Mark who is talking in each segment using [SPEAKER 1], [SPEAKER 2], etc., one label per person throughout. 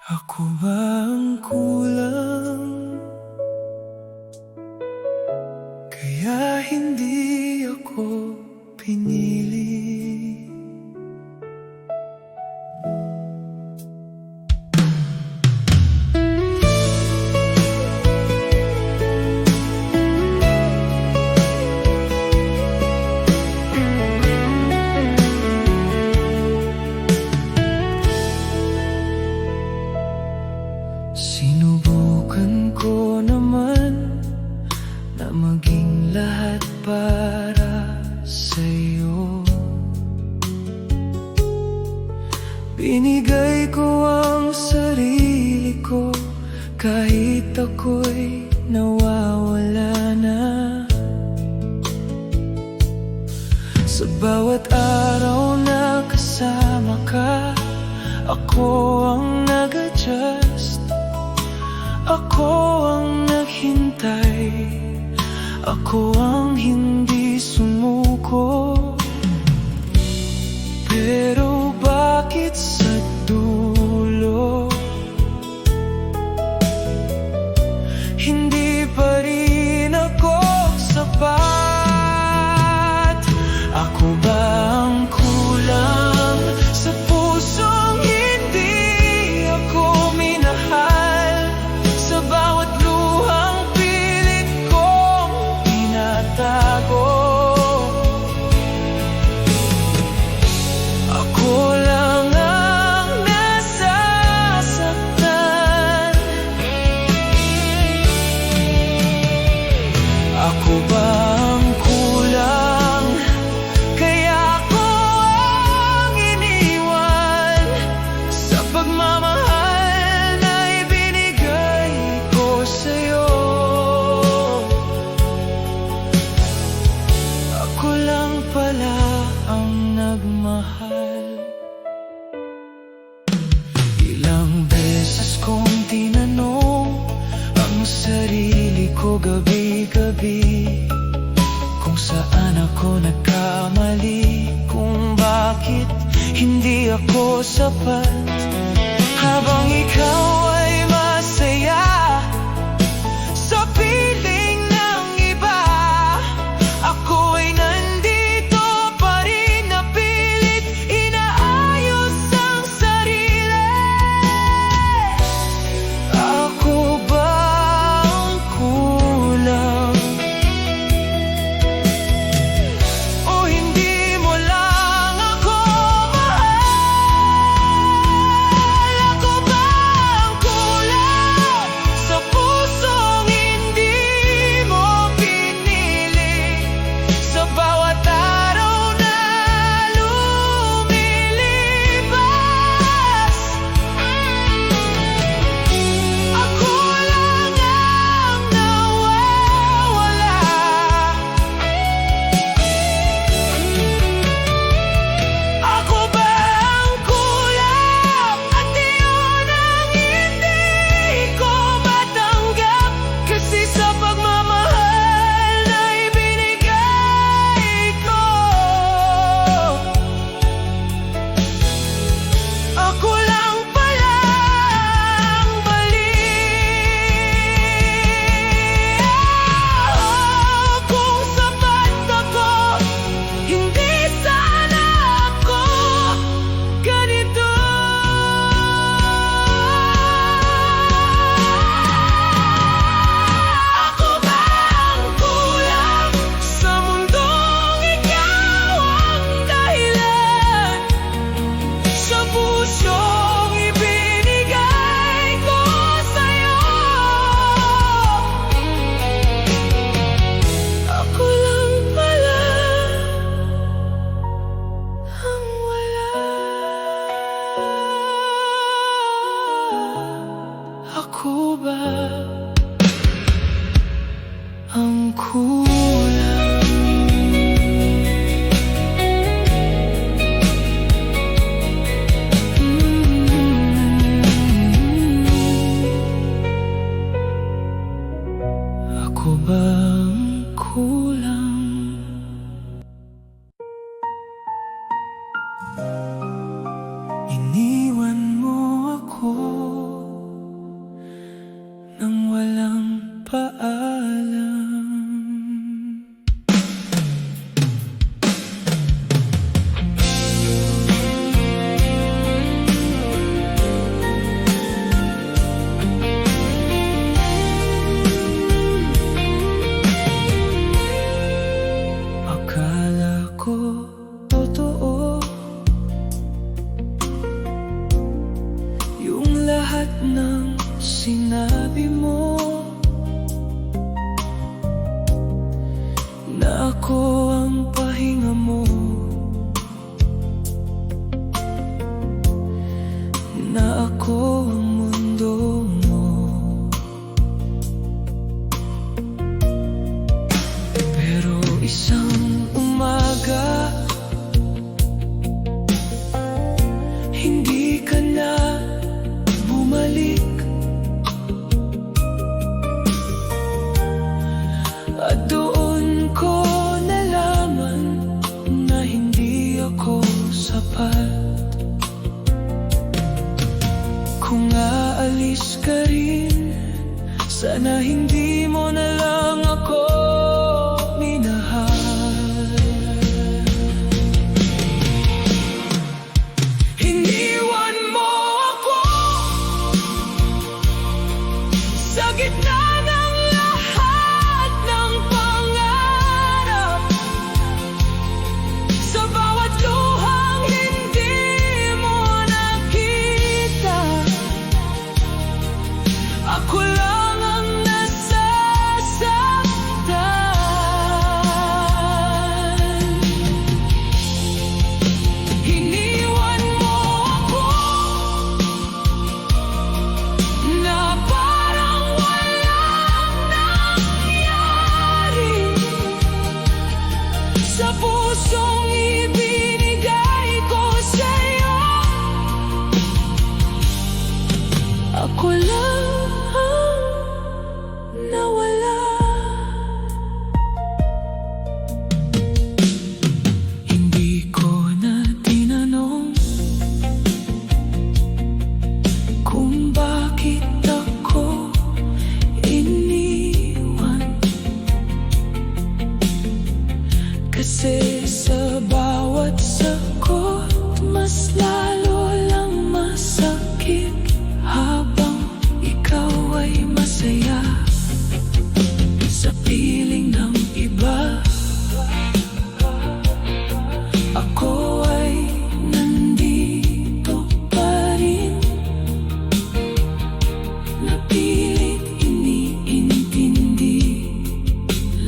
[SPEAKER 1] Ako ba ang kulang? Kaya hindi ako pinili. Sinubukan ko naman na maging lahat para sa'yo. Binigay ko ang sarili ko kahit ako'y nawawala na. Sa bawat araw na kasama ka, ako ang nag-adjust. Ako ang naghintay, ako ang hindi sumuko. Pero bakit sa dulo hindi pa rin ako sapat? Ako ba ang kulang sa pusong hindi ako minahal? Sa bawat luhang pilit kong tinatago, ako lang ang nasasaktan. Ako ba ang kulang? Kaya ako ang iniwan sa pagmamahal na ibinigay ko sa'yo. Ako lang pala ang nagmahal. Ilang beses kong tinanong ang sarili ko gabi-gabi kung saan ako nagkamali, kung bakit hindi ako sapat. Habang ikaw ay masaya sa piling ng iba, ako ay nandito pa rin na pilit inaayos ang sarili. Ako ba ang kulang? O hindi mo lang ako mahal? Ako ba ang kulang? lahat ng sinabi mo na ako ang pahinga mo, na ako ang mundo mo. Pero isang umaga, hindi ka na bumalik. At doon ko nalaman na hindi ako sapat. Kung aalis ka rin, sana hindi mo na lang ako minahal. Iniwan mo ako sa gitna ng lahat ng pangarap, sa bawat luhang hindi mo nakita. Ako lang ang nasasaktan. Iniwan mo ako na parang walang nangyari sa pusong ibinigay ko sa'yo. Ako lang ang nawala. Hindi ko na tinanong kung bakit ako iniwan, kasi sa bawat sagot mas lalo lang masakit habang ikaw ay masaya sa piling ng iba. Ako ay nandito pa rin, napilit iniintindi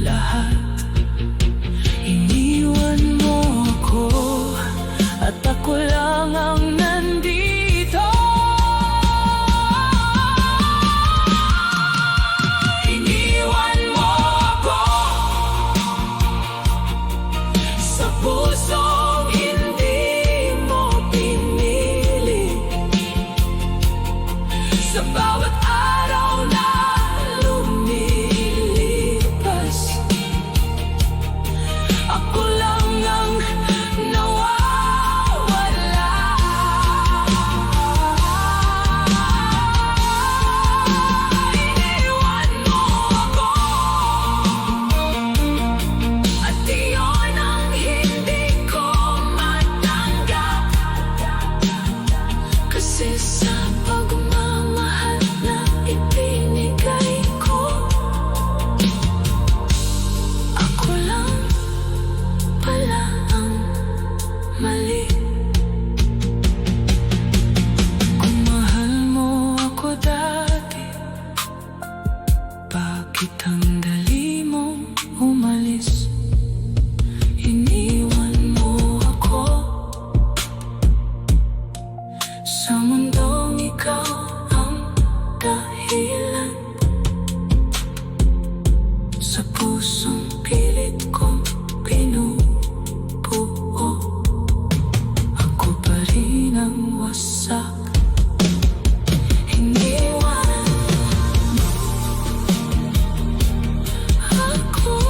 [SPEAKER 1] lahat. Iniwan mo ako at ako lang ang nandito. Iniwan mo ako sa pusong hindi mo pinili, sa bawat araw na lumilipas. Ako lang ang nawawala. Iniwan mo ako at iyon ang hindi ko matanggap, kasi sa pagmamahal na ibinigay ko, ako lang pala ang mali. Kung mahal mo ako dati, bakit ang dali mong umalis? Iniwan mo ako sa mundong ikaw ang dahilan, sa pusong pilit kong binubuo. Ako pa rin ang wasak. Iniwan ako.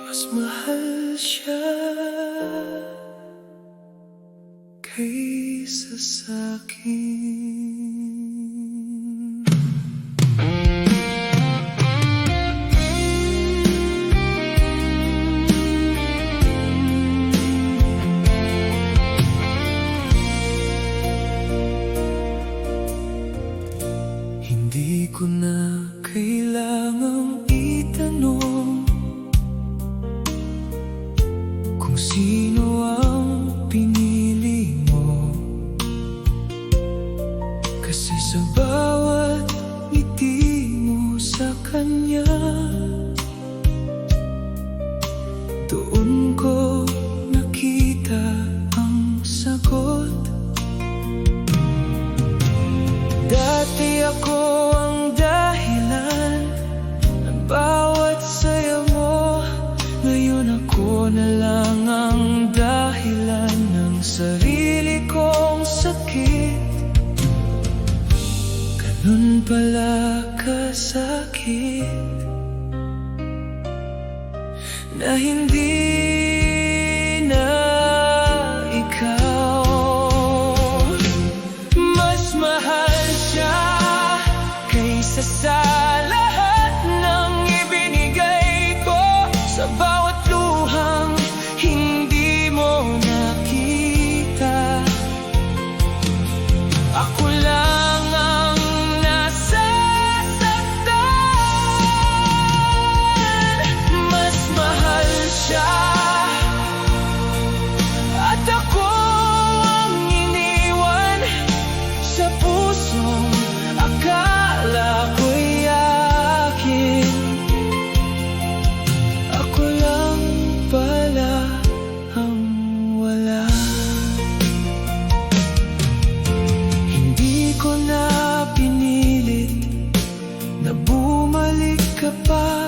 [SPEAKER 1] Mas mahal siya kaysa sa'kin. Kasi sa bawat ngiti mo sa kanya, doon ko nakita ang sagot. Dati ako ang dahilan ng bawat saya mo, ngayon ako na lang ang dahilan ng sarili kong sakit. Ganun pala kasakit na hindi na ikaw. Mas mahal siya kaysa sa lahat ng ibinigay ko, sa bawat luhang hindi mo nakita. Ako lang ang nasasaktan. Mas mahal siya at ako ang iniwan sa pusong akala ko'y akin. Ako lang pala ang wala. Hindi ko na pinilit na bumalik ka pa,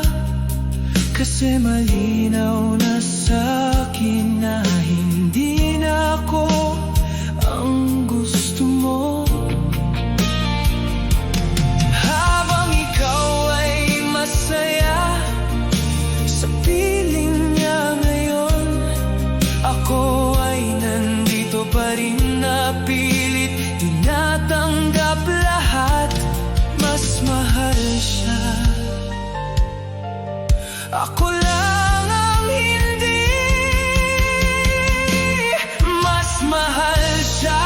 [SPEAKER 1] kasi malinaw na sa'kin na hindi na ako ang gusto mo. Habang ikaw ay masaya sa piling niya ngayon, ako ay nandito pa rin na pilit tinatanggap lahat. Mas mahal siya, ako lang ang hindi. Mas mahal siya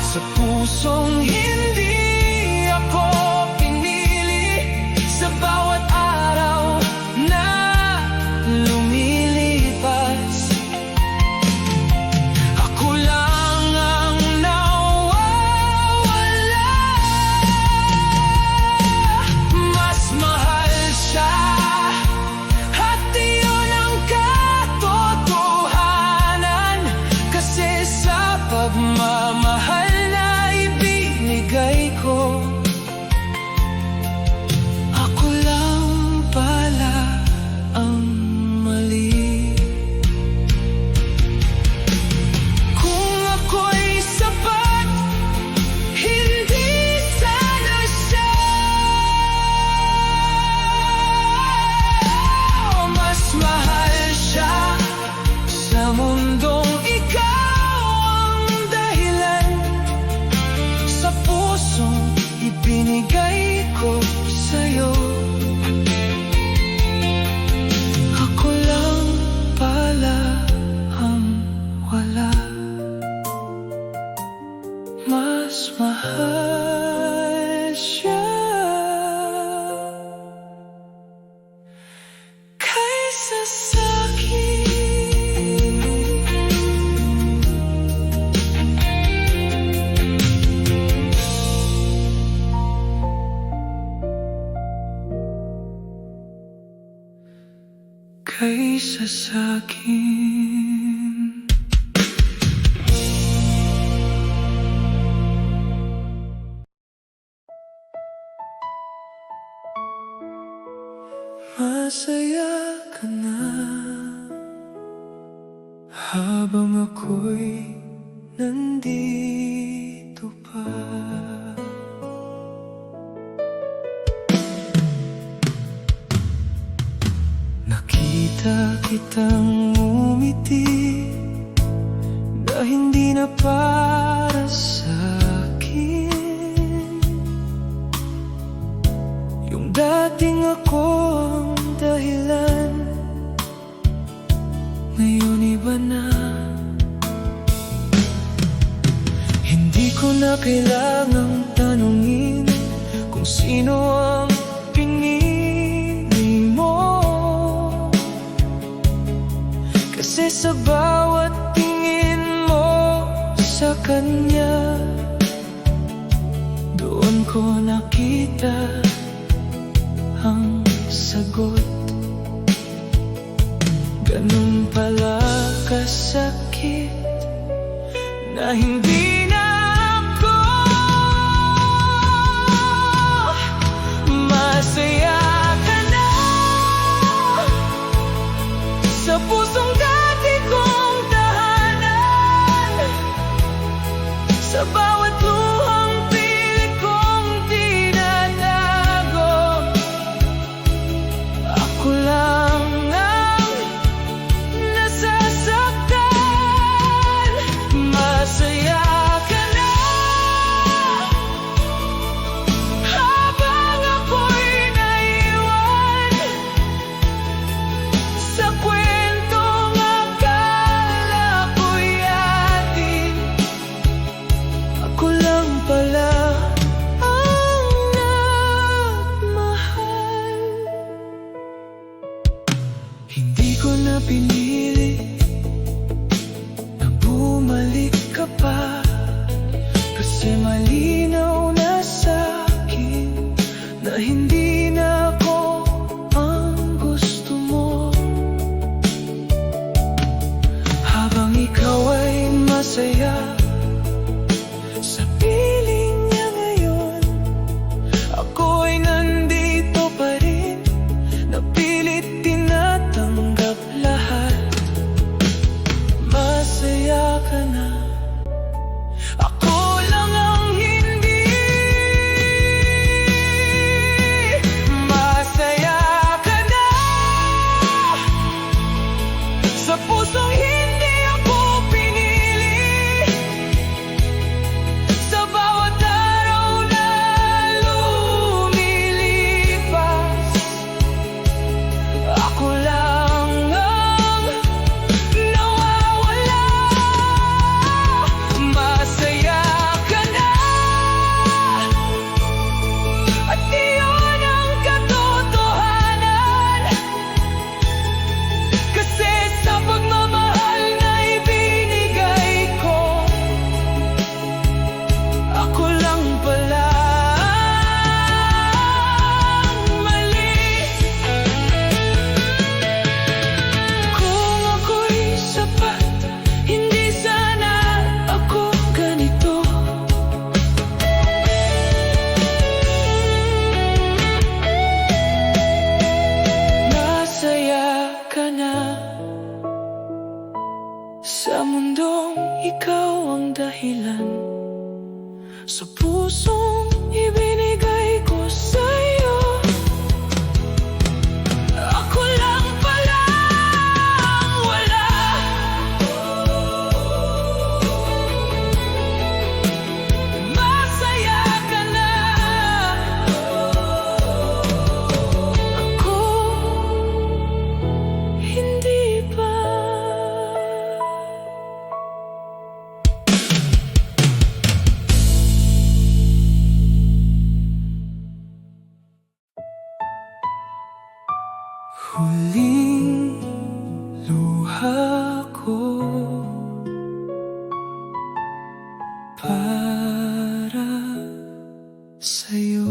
[SPEAKER 1] sa pusong hindi ako pinili, sa bawat araw na lumilipas. Ako lang ang nawawala. Mas mahal siya at iyon ang katotohanan, kasi sa pagmamahal na ibinigay ko, ako lang pala ang mali. Kung ako'y sapat, hindi sana siya. Mas mahal siya sa mundong ikaw ang dahilan, sa pusong ibinigay ko sa'yo. Ako lang pala ang wala. Mas mahal siya kaysa sa'kin. Kaysa sa'kin. Masaya ka na habang ako'y nandito pa. Nakita kitang umiti na hindi na para sa'kin. Yung dating ako ang dahilan, ngayon iba na. Hindi ko na kailangang tanungin kung sino ang pinili mo, kasi sa bawat tingin mo sa kanya, ko nakita ang sagot. Ganun pala kasakit na hindi na ako masaya ka na sa pusong dati kong tahanan, sa bawat luhang pilit kong tinatago. Ako lang ang nasasaktan. Masaya ka na habang ako'y naiwan sa kwentong akala ko'y atin. Ako lang pala ang nagmahal. Hindi ko na pinili na bumalik ka pa, kasi malinaw na sa'kin na hindi na ako ang gusto mo. Habang ikaw ay masaya sa piling niya ngayon, ako ay nandito pa rin, napilit tinatanggap lahat. Masaya ka na, ako lang ang hindi. Masaya ka na sa pusong hindi ako pinili, sa bawat araw na lumilipas. Ako lang ang nawawala. Masaya ka na at iyon ang katotohanan, kasi sa pagmamahal na ibinigay ko, ako lang pala ang mali. Kung ako'y sapat, hindi sana ako ganito. Masaya ka na sa mundong ikaw ang dahilan, sa pusong ibinigay ko sa'yo. Ako lang pala ang wala. Masaya ka na, ako hindi pa. Huling luha ko para sa'yo.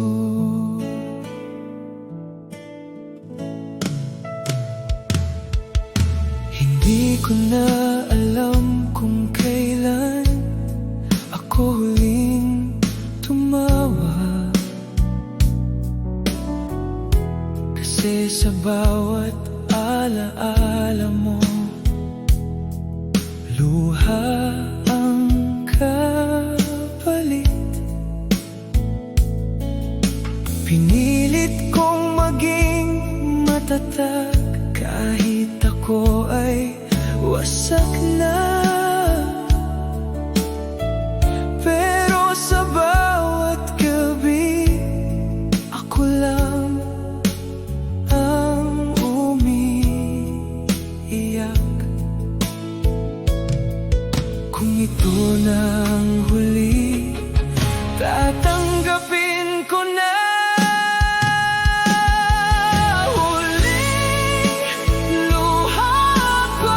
[SPEAKER 1] Hindi ko na alam kung kailan ako huling tumawa, kasi sa bawat alaala mo, luha ang kapalit. Pinilit kong maging matatag kahit ako ay wasak na. Pero sa bawat gabi, ako lang ang umiiyak. Kung ito na ang huli, tatanggapin ko na. Huling luha ko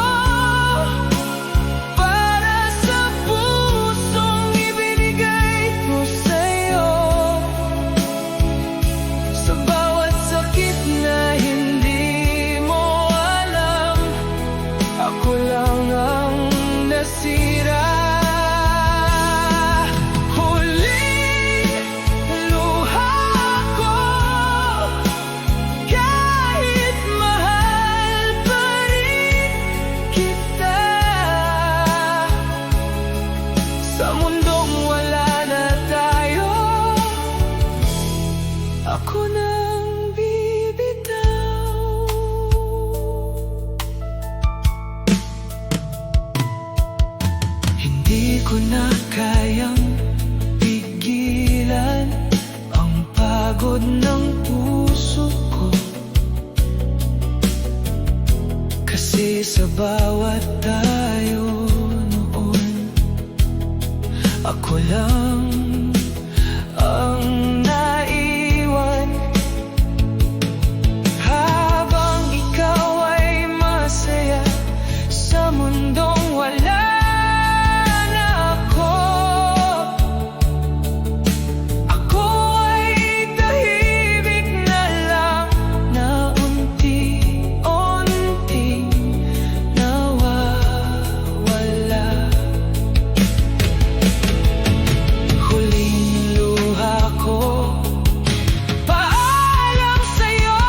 [SPEAKER 1] wala na tayo, ako nang bibitaw. Hindi ko na kayang pigilan ang pagod ng puso ko, kasi sa bawat tayo noon, ako lang ang naiwan. Habang ikaw ay masaya sa mundong wala na ako, ako ay tahimik na lang na unti-unting nawawala. Huling luha ko, paalam sa'yo.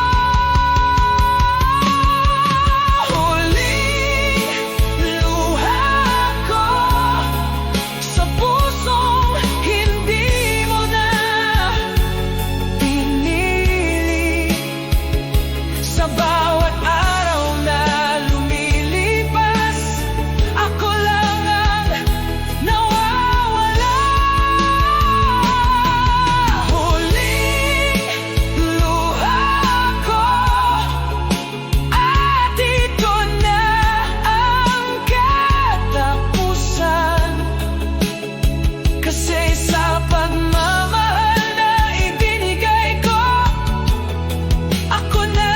[SPEAKER 1] Huling luha ko sa pusong hindi mo na pinili. Sa bawat araw na lumilipas, ako lang ang nawawala. Huling luha ko, at ito na ang katapusan. Kasi sa pagmamahal na ibinigay ko, ako na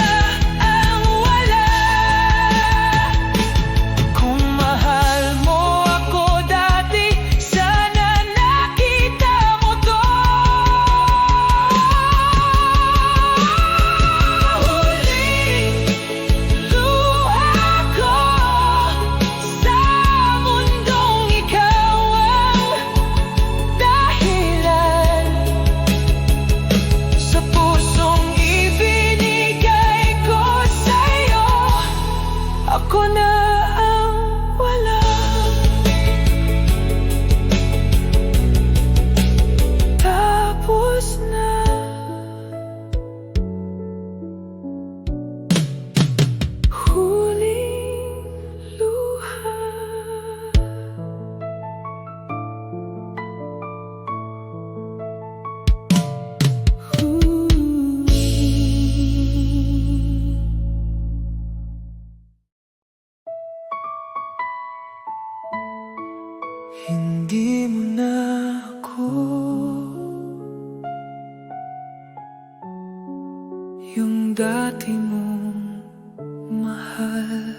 [SPEAKER 1] ang wala. Kung mahal mo ako dati, sana nakita mo to. Huling luha ko sa mundong ikaw ang dahilan. Sa pusong ibinigay ko sa'yo, ako na ang wala. Tapos na. Huling luha. Hindi mo na ako yung dati mong mahal.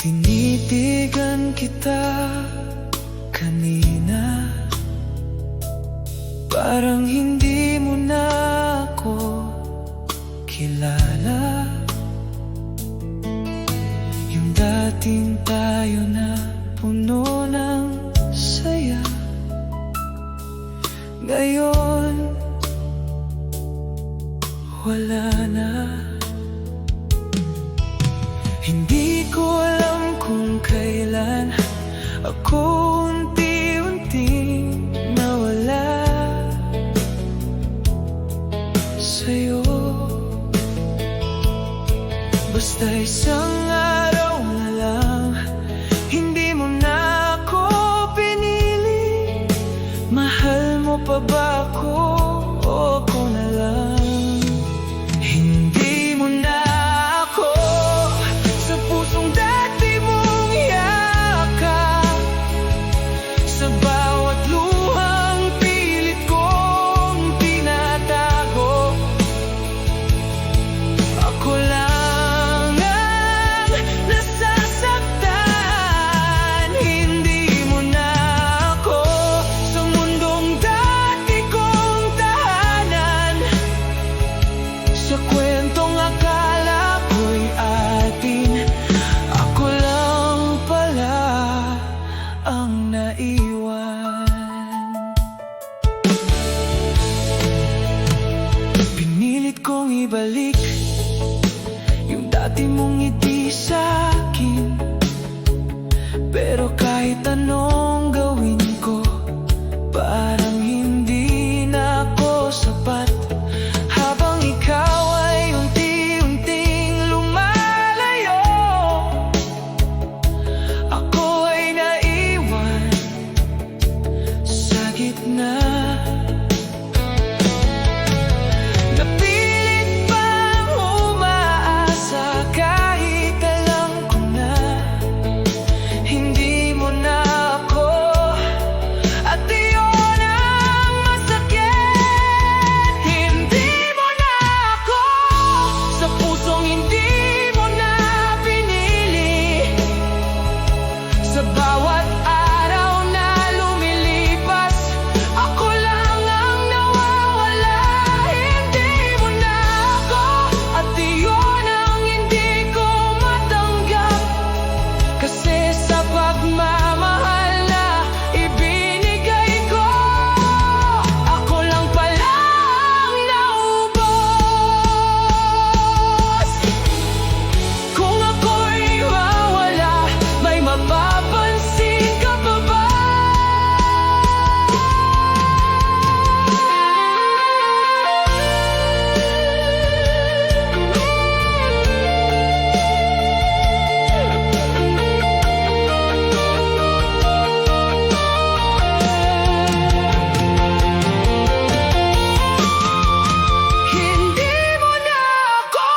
[SPEAKER 1] Tinitigan kita kanina, parang hindi mo na ako kilala. Yung dating tayo na puno ng saya, ngayon wala na. Hindi ko alam kung kailan ako unti-unting nawala sa'yo. Basta isang araw na lang, hindi mo na ako pinili. Mahal mo pa ba ako o ako na lang? Hindi mo na ako sa pusong dati mong yakap, sa bawat luhang pilit kong tinatago. Ako lang ang Pero kahit anong gawin ko, parang hindi na ako sapat. Habang ikaw ay unti-unting lumalayo, ako ay naiwan sa gitna. Napilit pang umaasa kahit alam ko na hindi mo na ako. At iyon ang masakit. Hindi mo na ako sa pusong hindi mo na pinili. Sa bawat araw na lumilipas, ako lang ang nawawala. Hindi mo na ako, at iyon ang hindi ko matanggap. Kasi sa pagmamahal na ibinigay ko, ako lang palang naubos. Kung ako'y mawala, may mapapansin ka pa ba? Hindi mo na ako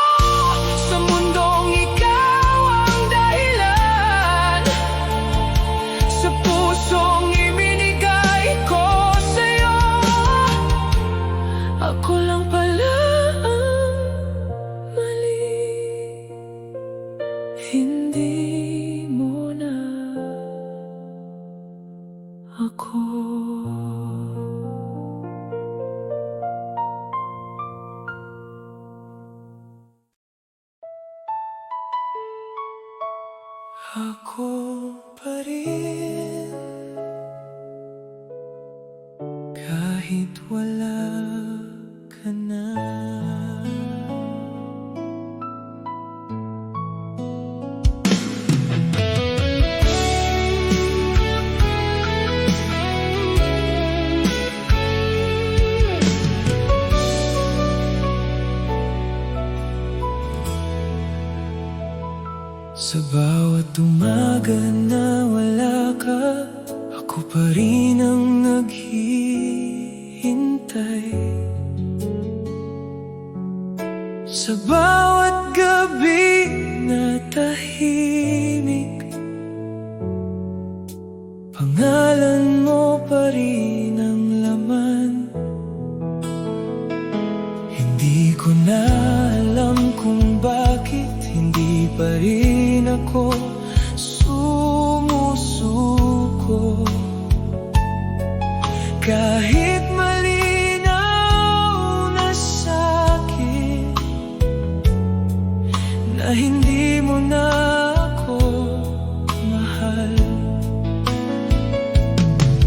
[SPEAKER 1] sa mundong ikaw ang dahilan. Sa pusong ibinigay ko sa'yo, ako lang pala ang mali. Hindi mo na ako. Ako pa rin kahit wala ka na. Sa bawat umaga na wala ka, ako pa rin ang naghihintay. Sa bawat gabi na tahimik, pangalan mo pa rin ang laman. Hindi ko na alam kung bakit hindi pa rin ako sumusuko. Kahit malinaw na sa'kin na hindi mo na ako mahal.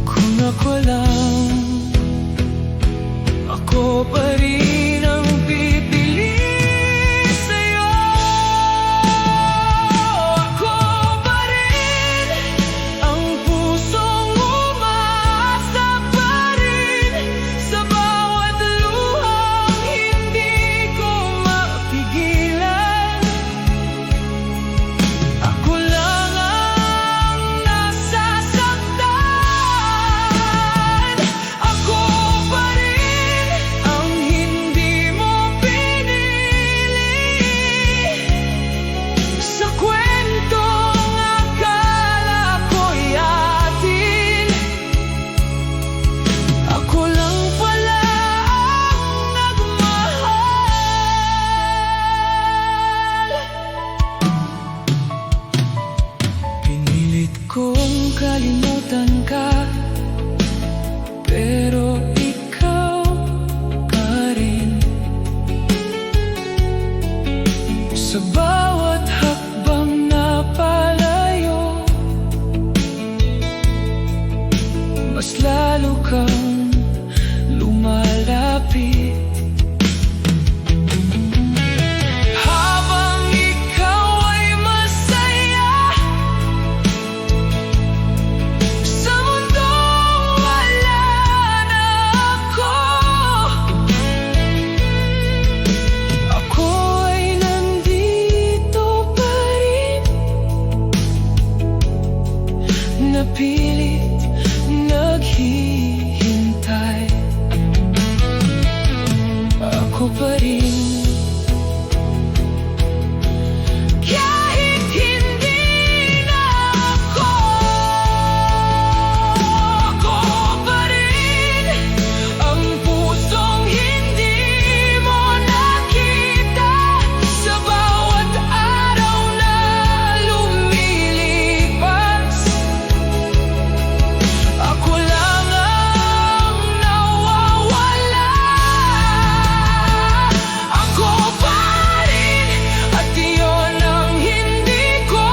[SPEAKER 1] Kung ako lang, ako pa rin ang pipili sa'yo. Ako pa rin ang pusong umaasa pa rin sa bawat luhang hindi ko mapigilan. Ako lang ang nasasaktan. Ako pa rin ang hindi mo pinili. Sa kwentong akala ko'y atin, ako lang pala ang nagmahal. Pinilit kong kalimutan ka, pero ikaw pa rin. Sa bawat hakbang na palayo, mas lalo kang lumalapit. Habang ikaw ay masaya, na pilit naghihintay. Ako pa rin, kahit hindi na ako. Ako pa rin, ang pusong hindi mo nakita sa bawat araw na lumilipas. Ako lang ang nawawala. Ako pa rin, at iyon ang hindi ko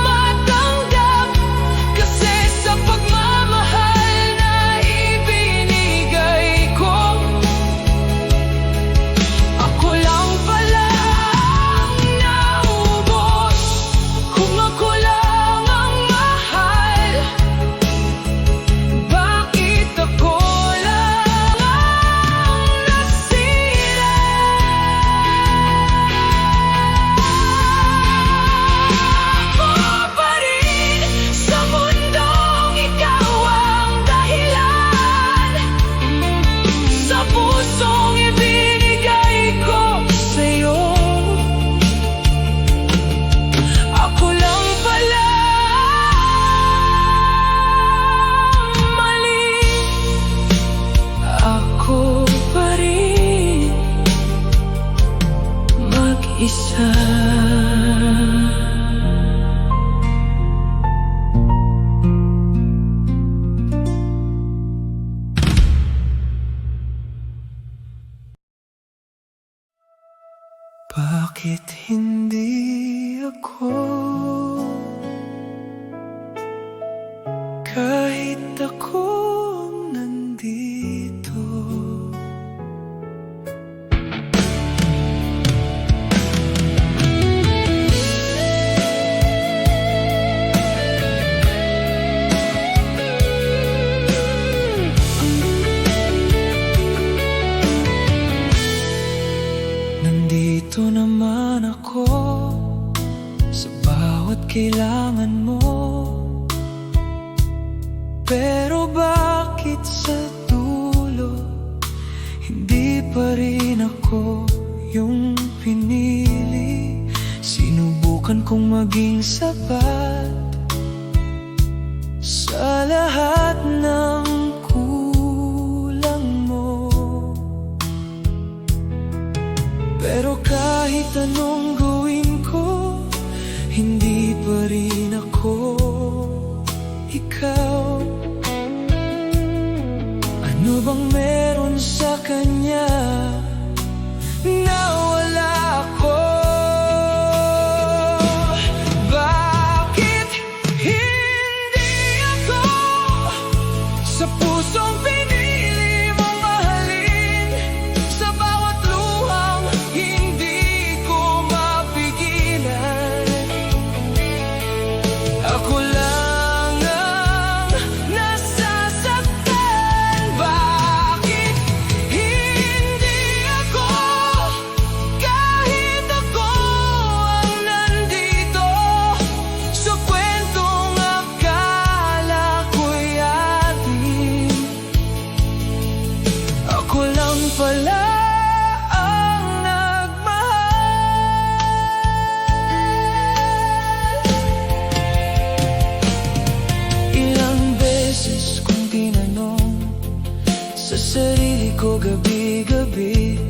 [SPEAKER 1] matanggap. Kasi sa pagmamahal na ibinigay ko, ako lang pala ang naubos. Kung ako lang ang mahal, bakit ako lang ang nasira? Ako pa rin sa mundong ikaw ang dahilan, sa pusong ibinigay ko sa'yo. Ako lang pala mali. Ako pa rin mag-isa. Bakit hindi ako? Kahit ako nandito. Nandito naman ako sa bawat kailangan mo. Pero bakit sa dulo hindi pa rin ako yung pinili? Sinubukan kong maging sapat sa lahat ng kulang mo. Pero kahit anong gawin ko, hindi pa rin ako ikaw. Ano bang meron sa kanya na wala ako? Bakit hindi ako sa pusong pinili mong mahalin? Sa bawat luhang hindi ko mapigilan, ako lang ang nasasaktan. Bakit hindi ako, kahit ako ang nandito sa kwentong akala ko'y atin? Ako lang pala ang nagmahal. Ilang beses kong tinanong sa sarili ko gabi-gabi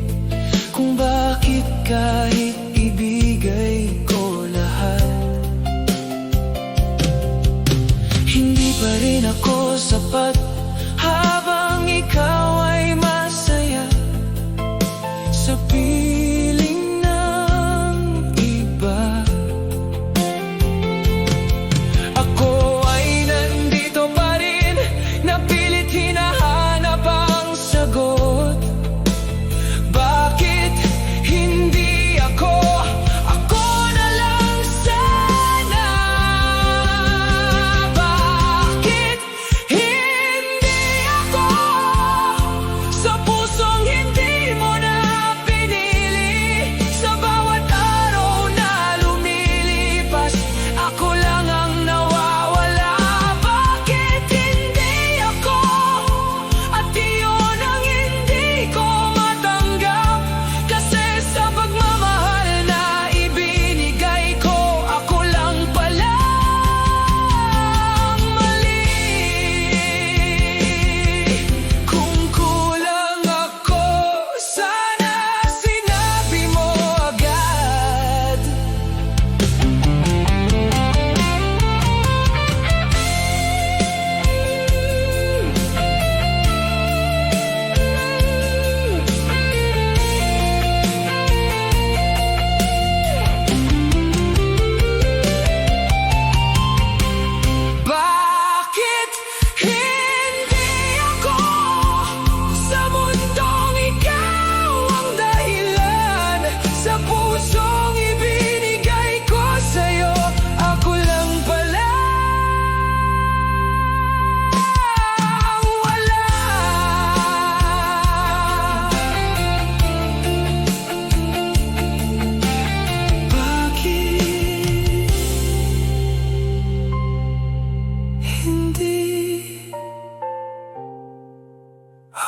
[SPEAKER 1] kung bakit kahit ibigay ko lahat, hindi pa rin ako sapat habang ikaw ay masaya sa piling ng iba. Ako ay nandito pa rin, napilit hinahanap ang sagot. Bakit hindi ako? Ako na lang sana. Bakit hindi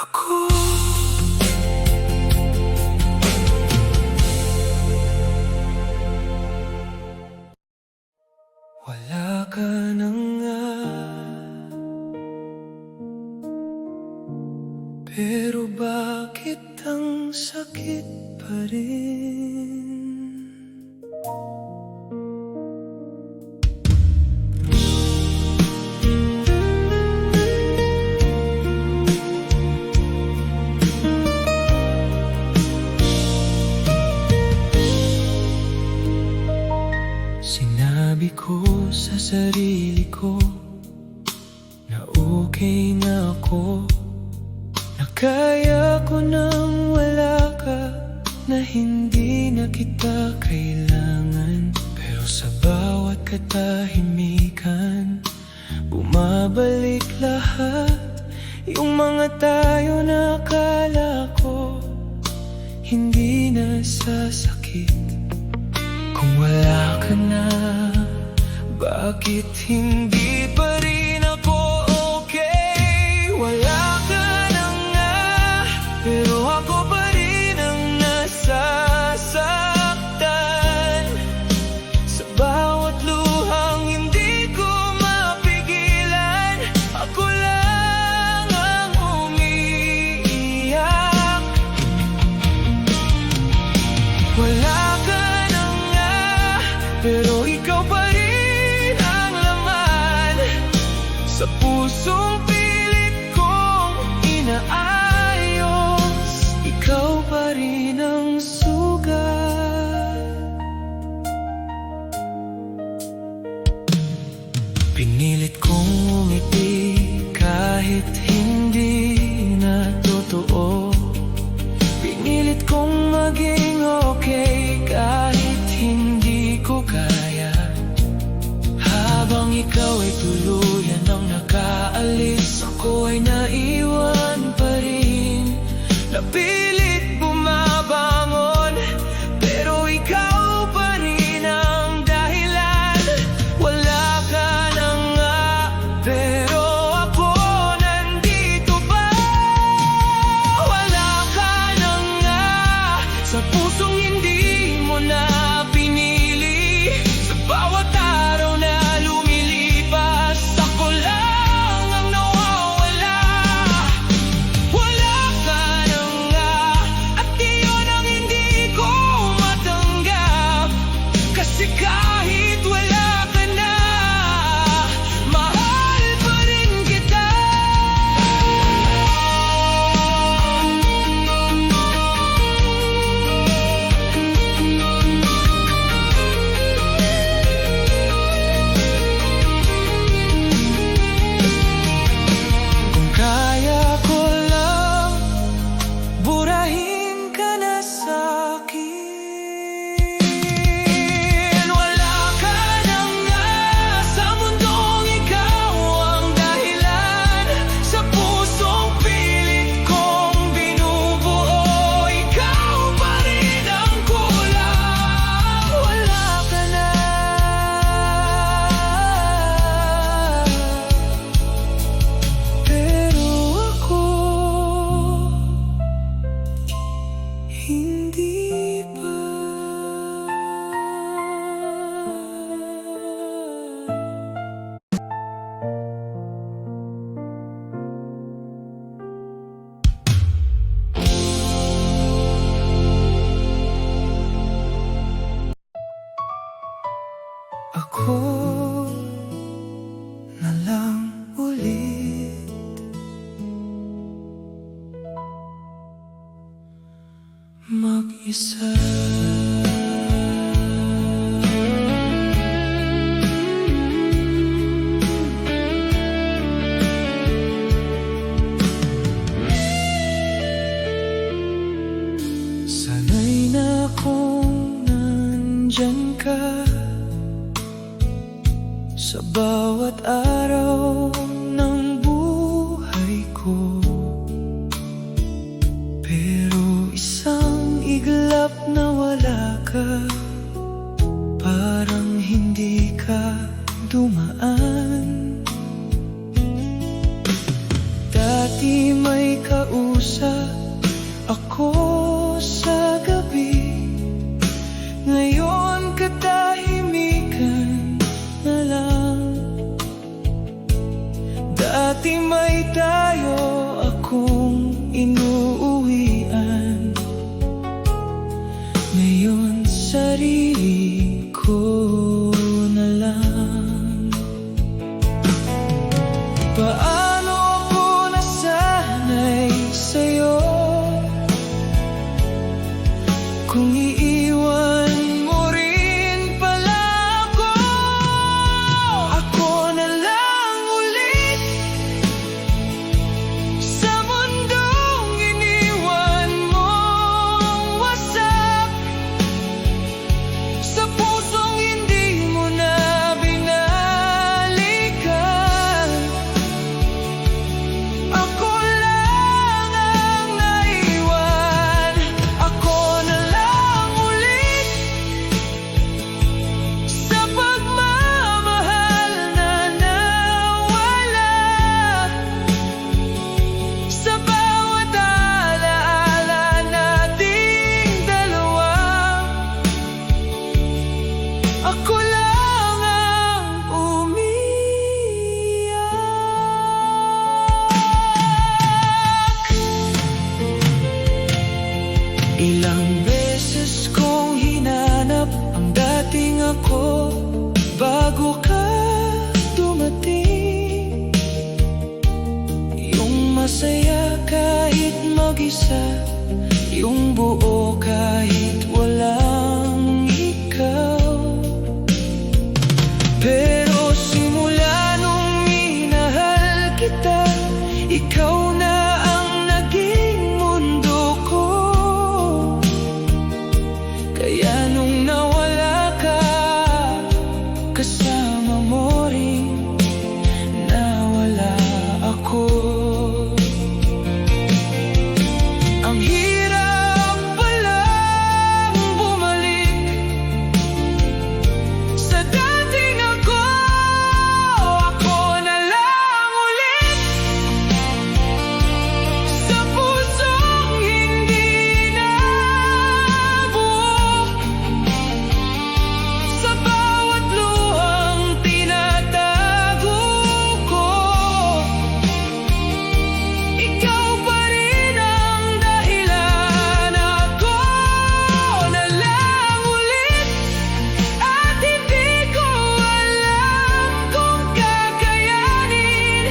[SPEAKER 1] ako. Wala ka na nga, pero bakit ang sakit pa rin? Sinabi ko sa sarili ko na okay na ako, na kaya ko nang wala ka, na hindi na kita kailangan. Pero sa bawat katahimikan, bumabalik lahat yung mga tayo na akala ko hindi na sasakit. Kung wala ka na, bakit hindi pa rin ako okay? Wala ka na nga, pero ako pa rin ang nasasaktan. Sa bawat luhang hindi ko mapigilan, ako lang ang umiiyak. Wala ka na nga, pero ikaw pa rin ang laman sa pusong pilit kong inaayos. Ikaw pa rin ang sugat. Pinilit kong umiti kahit hindi na totoo. Pinilit kong maging okay kahit hindi ko kaya. Habang ikaw ay tuluyan ang nakaalis, ako ay naiwan pa rin. Napilit bumabangon, pero ikaw pa rin ang dahilan. Wala ka na nga, pero ako nandito pa. Wala ka na nga, sa pusong hindi mo na pinili. Sa bawat araw na lumilipas, ako lang ang nawawala. Wala ka na nga, at iyon ang hindi ko matanggap. Kasi kahit wala ka na, mahal pa rin kita. Kung kaya ko lang, burahin ka na sa'kin. Wala ka na nga, sa mundong ikaw ang dahilan. Sa pusong pilit kong binubuo, ikaw pa rin ang kulang. Wala ka na, pero ako hindi pa. Ako na lang ulit, mag-isa. Sanay na akong nandyan ka sa bawat araw ng buhay ko. Pero isang iglap na wala ka, parang hindi ka dumaan. Dati may kausap parusa ako sa gabi. Ngayon katahimikan na lang. Dati may tayo akong inuuwian. Ngayon sarili ko na lang. Paano ako nasanay sa'yo kung iiwan mo rin pala ako? Ako na lang ulit sa mundong iniwan mong wasak, sa pusong hindi mo na binalikan. Ako lang ang naiwan. Ako na lang ulit sa pagmamahal na nawala, sa bawat alaala nating dalawa. Ako lang ang umiyak. Ilang beses kong hinanap ang dating ako bago ka dumating. Yung masaya kahit mag-isa, yung buo kahit walang ikaw. Pero simula nung minahal kita, ikaw na ang naging mundo ko. Kaya nung nawala ka, kasama mo rin nawala ako. Ang hirap palang bumalik sa dating ako. Ako na lang ulit sa pusong hindi na buo, sa bawat luhang tinatago ko. Ikaw pa rin ang dahilan. Ako na lang ulit at hindi ko alam kung kakayanin.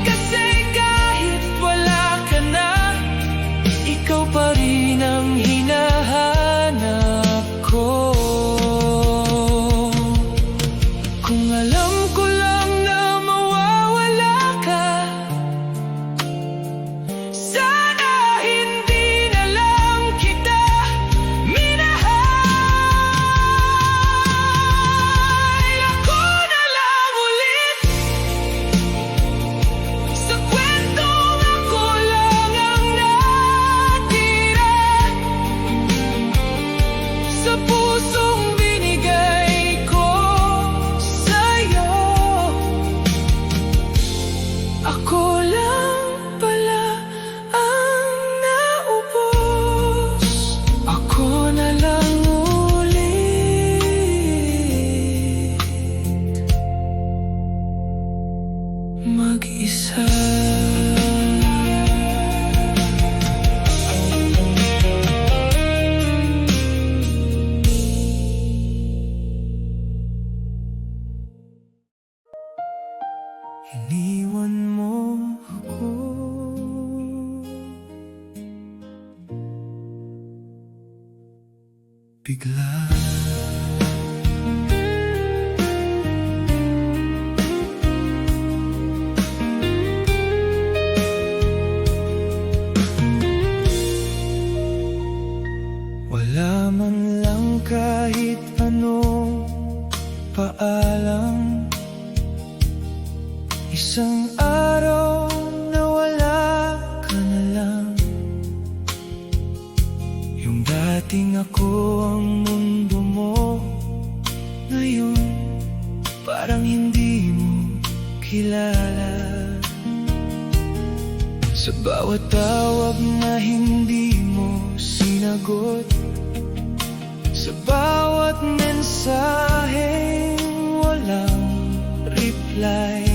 [SPEAKER 1] Kasi kahit wala ka na, ikaw pa rin ang hinahanap ko. Kung alam ko lang na mawawala ka, sana hindi na lang kita minahal. Ako na lang ulit sa kwentong ako lang ang natira, sa pusong binigay ko sa'yo. Ako lang pala ang naubos. Ako na lang ulit mag-isa. Iniwan mo ako bigla. Wala man lang kahit anong paalam. Isang araw na wala ka na lang. Yung dating ako ang mundo mo, ngayon parang hindi mo kilala. Sa bawat tawag na hindi mo sinagot, sa bawat mensaheng walang reply,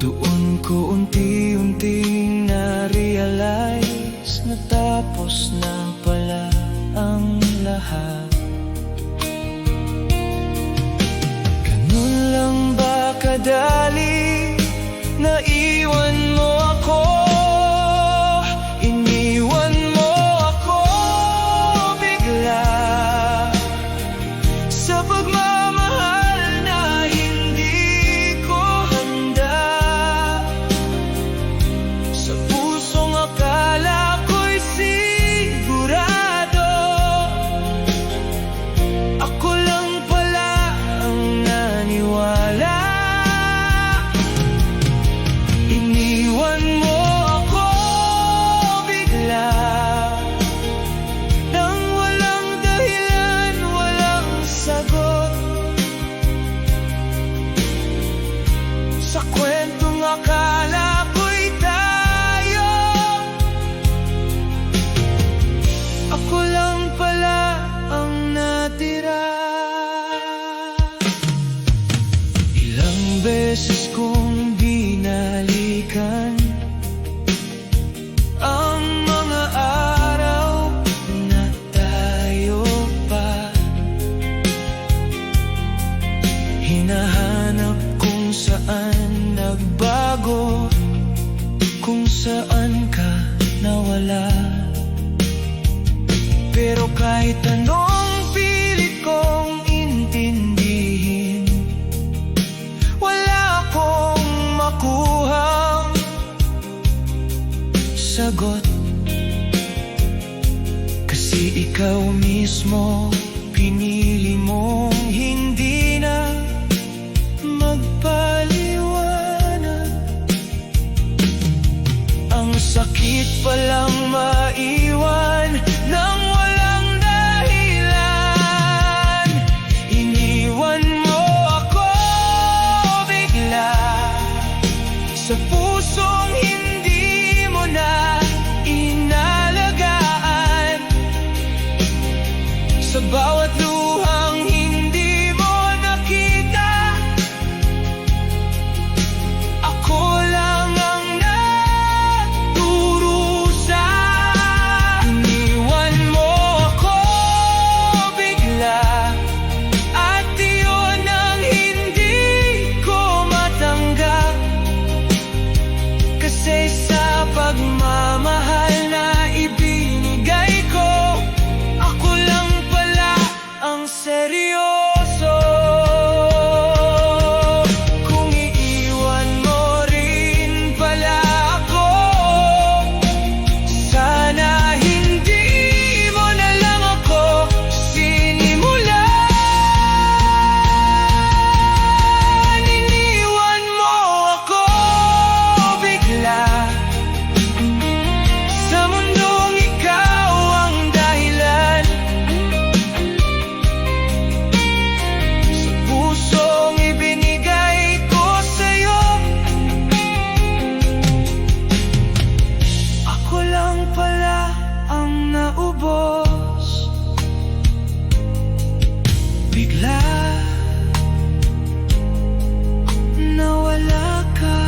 [SPEAKER 1] doon ko unti-unting na-realize na tapos na pala ang lahat. Ganun lang ba kadali naiwan mo ako? Iniwan mo ako bigla sa pagmamahal na hindi ko handa. Sa pusong akala ko'y sigurado, ako lang pala ang naniwala. Iniwan mo ako bigla nang walang dahilan, walang sagot. Sa kwentong akala ko'y tayo, ako lang pala ang natira. Ilang beses kong binalikan ang mga araw na tayo pa, hinahanap kung saan nagbago, kung saan ka nawala. Pero kahit anong pilit kong intindihin, wala akong makuhang sagot. Kasi ikaw mismo pinili mong hindi na magpaliwanag. Ang sakit palang maiwan nang walang dahilan. Iniwan mo ako bigla sa pusong hindi mo na inalagaan, sa bawat luhang hindi mo nakita. Ako lang ang naturusa. Iniwan mo ako bigla, at iyon ang hindi ko matanggap. Kasi sa pagmamahal na ibinigay ko, ako lang pala ang seryoso. Kung iiwan mo rin pala ako, sana hindi mo na lang ako sinimulan. Iniwan mo ako bigla sa mundong ikaw ang dahilan, sa pusong ibinigay ko sa'yo. Ako lang pala ang naubos bigla, nawala ka.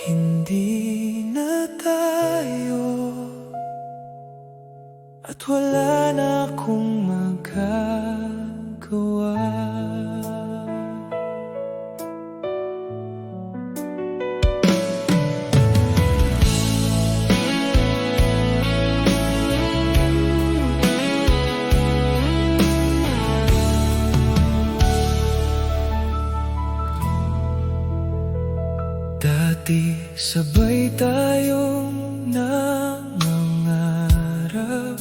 [SPEAKER 1] Hindi na tayo, at wala na akong magagawa. Dati sabay tayong nangangarap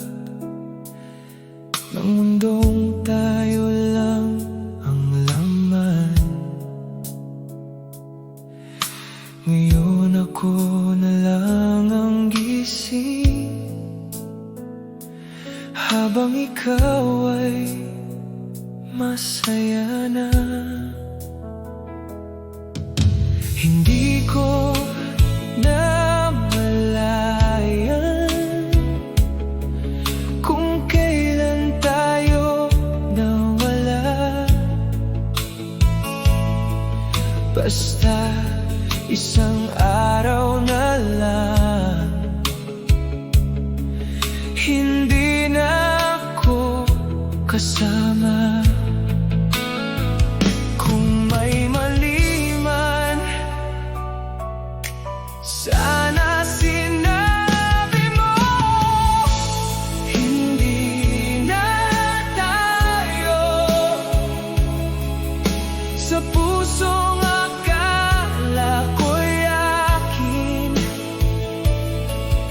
[SPEAKER 1] ng mundong tayo lang ang laman. Ngayon ako na lang ang gising, habang ikaw ay masaya na. Hindi ko na malayan kung kailan tayo nawala. Basta isang araw na lang, hindi na ako kasama. Kung may mali man, sana sinabi mo. Hindi na tayo sa pusong akala ko'y akin.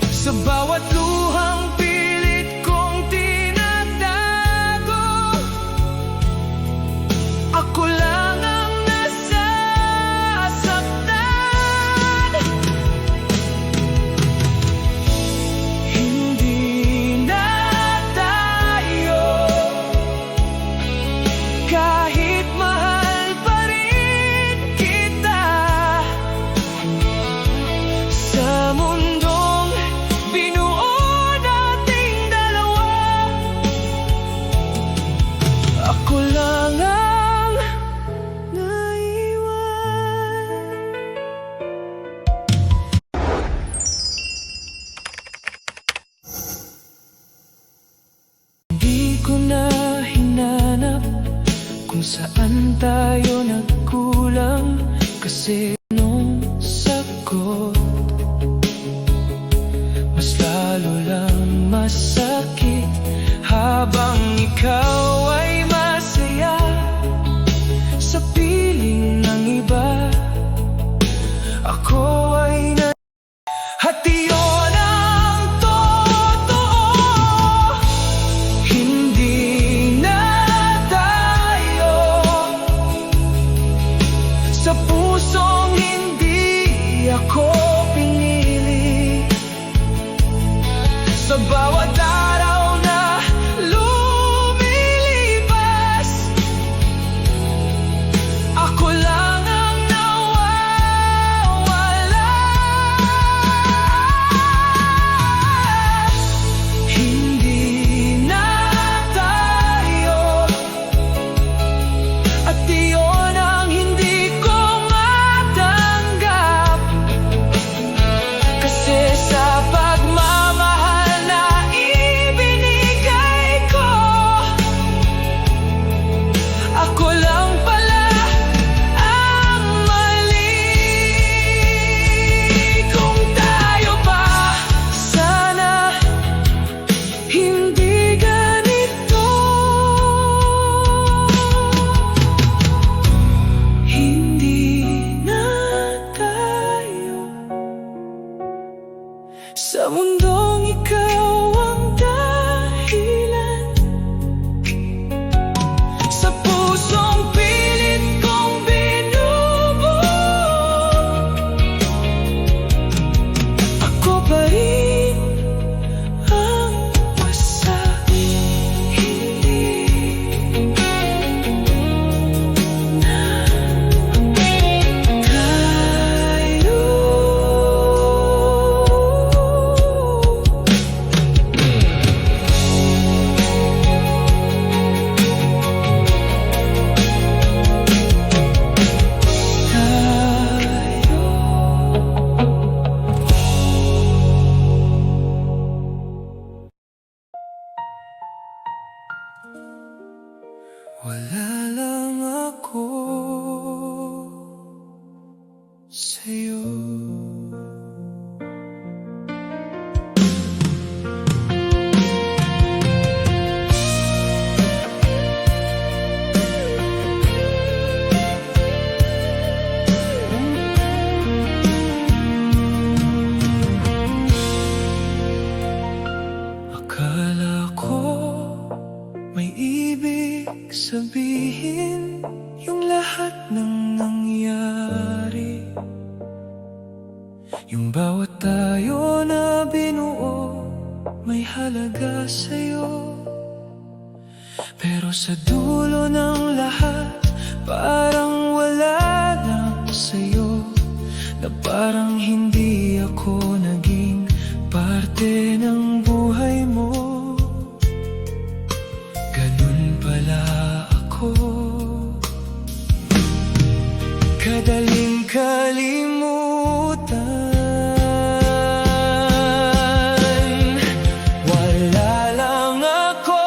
[SPEAKER 1] Sa bawat luhang pilit kong tinatago, ako lang ang nasasaktan. Hindi na tayo, kahit mahal pa rin kita. Sa mundong binuo nating dalawa, ako lang ang naiwan. Hindi ko na hinanap kung saan tayo nagkulang, kasi nung sagot mas lalo lang masakit. Habang ikaw ay masaya sa piling ng iba, ako ay na. At iyon ang totoo, hindi na tayo sa pusong hindi ako pinili. Sa bawat araw na lumilipas, ako lang ang nawawala. Hindi na tayo, at iyon ang hindi ko matanggap. Kasi sa pagmamahal na ibinigay ko, ako lang pala ang mali. Kung tayo pa sana hindi ganito, hindi na tayo sa mundong ikaw ang dahilan. Sa pusong pilit kong binubuo, ako pa rin ang wasak. Hindi na tayo. Wala lang ako sa'yo. Akala ko may ibig sabihin yung lahat ng nangyari, yung bawat tayo na binuo may halaga sa'yo. Pero sa dulo ng lahat, parang wala lang sa'yo, na parang hindi ako naging parte ng buhay mo. Ganun pala ako, kadaling kalimutan. Wala lang ako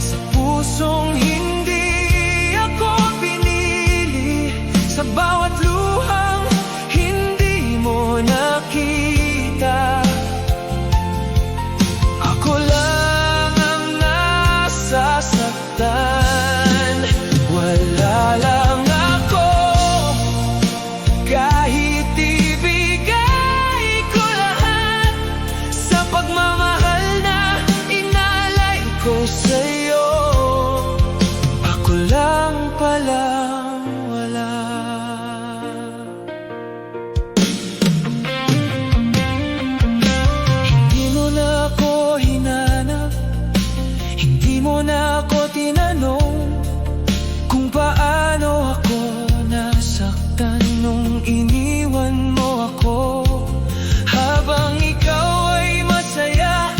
[SPEAKER 1] sa pusong hindi ako pinili, sa bawat luhang hindi mo nakita. Ako lang ang nasasaktan. Wala lang ako, kahit ibigay ko lahat sa pagmamahal na inalay ko sa'yo. Ako lang palang wala. Hindi mo na ako hinanap, hindi mo na ako tinanong kung paano ako nasaktan nung iniwan mo ako. Habang ikaw ay masaya,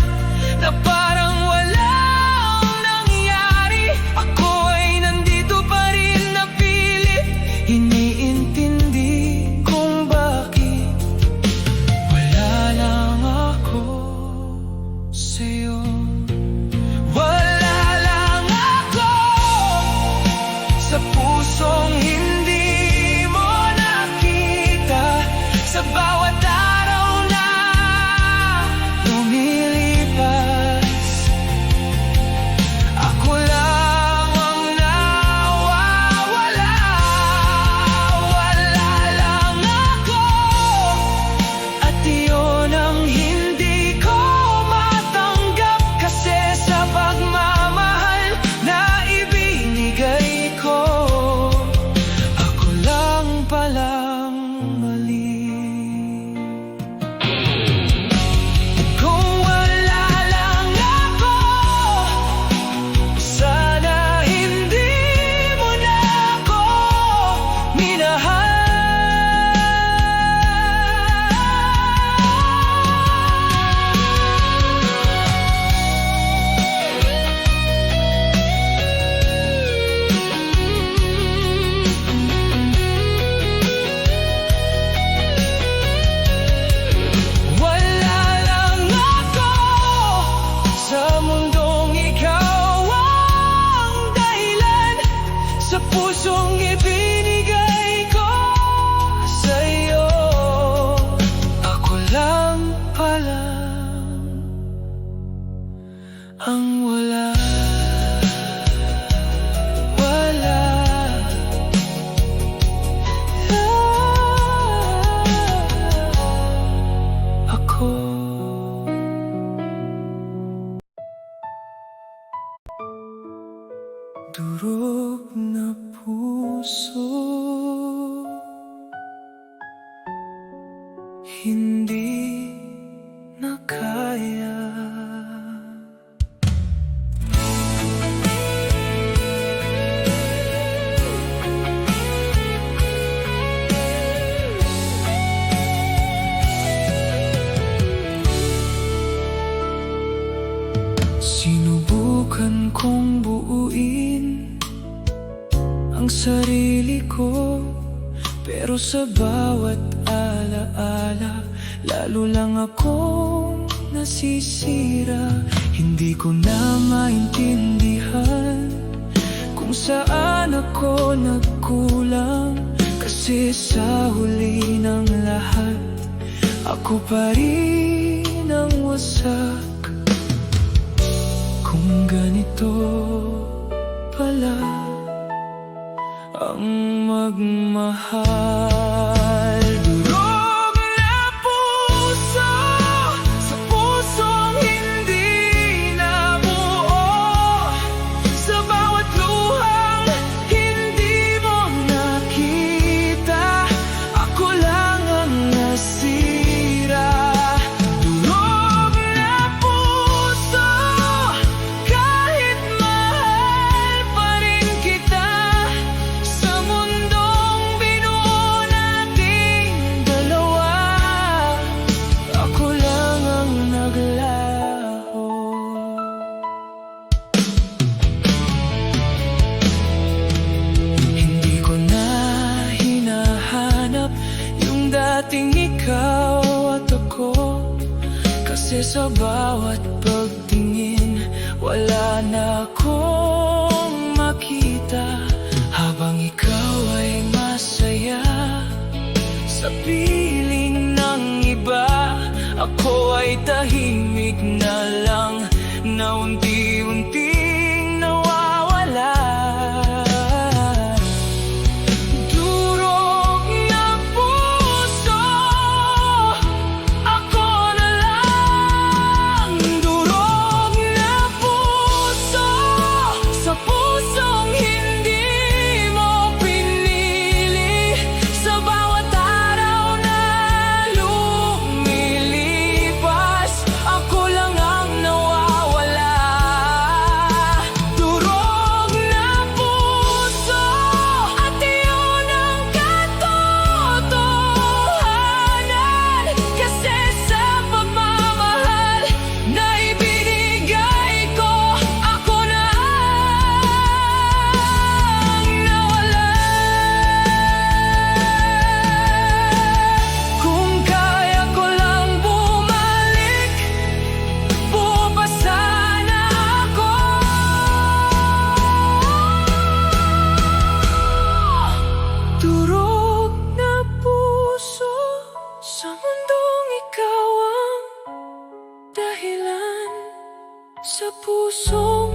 [SPEAKER 1] na parang walang nangyari, ako ay nandito pa rin na pilit iniintindi kung bakit wala lang ako sa'yo. Wala lang ako sa pusong hindi mo nakita, sa bawat araw na lumilipas. Ako lang ang nawawala. Wala lang ako, at iyon ang hindi ko matanggap, kasi sa pagmamahal na ibinigay ko, ako lang palang mali. Kung wala lang ako, sana hindi mo na ako minahal. Wala lang ako sa mundong ikaw ang dahilan, sa pusong ibinigay ko sa'yo. Ako lang pala ang wala. Wala. Ako. Durog na puso, hindi na kaya. Sinubukan kong buuin ang sarili ko, pero sa bawat alaala, lalo lang akong nasisira. Hindi ko na maintindihan kung saan ako nagkulang, kasi sa huli ng lahat, ako pa rin ang wasak. Kung ganito pala ang magmahal. Durog na puso, sa pusong hindi nabuo, sa bawat luhang hindi mo nakita. Ako lang ang nasira. Durog na puso, kahit Sa bawat pagtingin, wala na akong makita. Habang ikaw ay masaya sa piling ng iba, ako ay tahimik na lang, na unti-unting nawawala. Durog na puso, ako na lang. Durog na puso, sa pusong hindi mo pinili. Sa bawat araw na lumilipas, ako lang ang nawawala. Durog na puso, at iyon ang katotohanan. Kasi sa pagmamahal na ibinigay ko, ako na ang nawala. Kung kaya ko lang bumalik, buo pa sana ako. Durog na puso, sa mundong ikaw ang dahilan. Sa pusong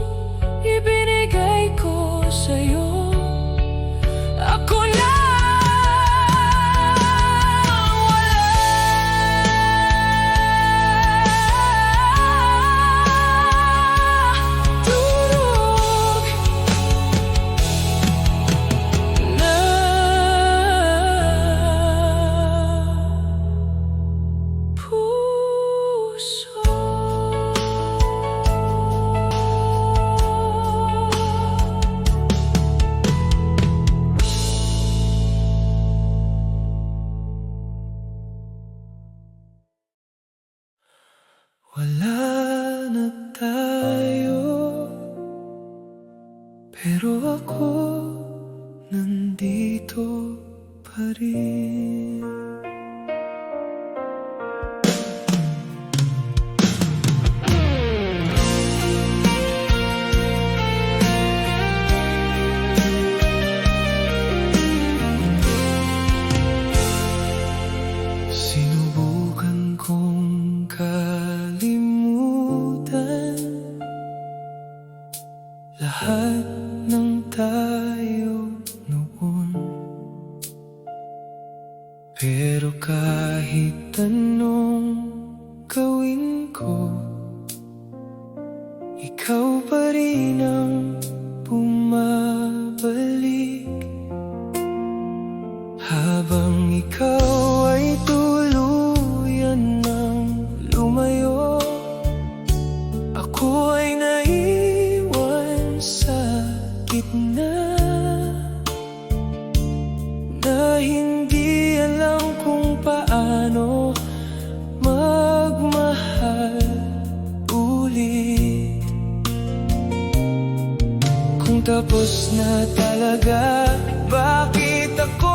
[SPEAKER 1] ibinigay ko sa'yo, ako na ang wala. Durog na puso. Wala na tayo, pero ako nandito pa rin. Sinubukan kong kalimutan lahat ng tayo noon, pero kahit anong gawin ko, ikaw pa rin ang bumabalik. Habang ikaw ay tuluyan ng lumayo, ako ay naiwan sa gitna, na hindi alam kung paano magmahal ulit. Kung tapos na talaga, bakit ako